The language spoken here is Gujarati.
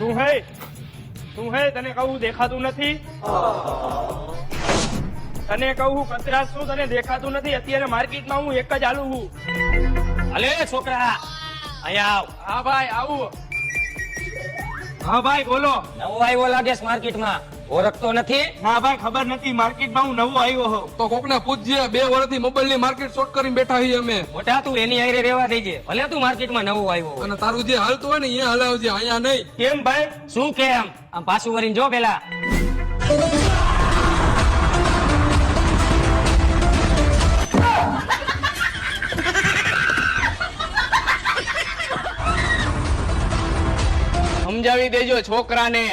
તું હે તને કહું દેખાતું નથી? તને કહું કચરા શું તને દેખાતું નથી? અત્યારે માર્કેટમાં હું એક જ હાલું છું. અલે છોકરા અહીંયા આવ. હા ભાઈ આવું. હા ભાઈ બોલો. નવો આવ્યો લાગે છે માર્કેટમાં, ઓળખતો નથી? હા ભાઈ ખબર નથી, માર્કેટમાં હું નવો આવ્યો હોઉં. તો કોકને પૂછજે, 2 વર્ષથી મોબાઈલ ની માર્કેટ શોર્ટ કરીને બેઠા છીએ અમે. મોટા તું એની હારે રહેવા દેજે, ભલે તું માર્કેટમાં નવો આવ્યો હોય. અને તારું જે હાલતું હોય ને એ હલાવજે, અહીંયા નહીં. કેમ ભાઈ? શું કેમ? આમ પાછું વળીને જો પેલા. સમજાવી દેજો છોકરાને.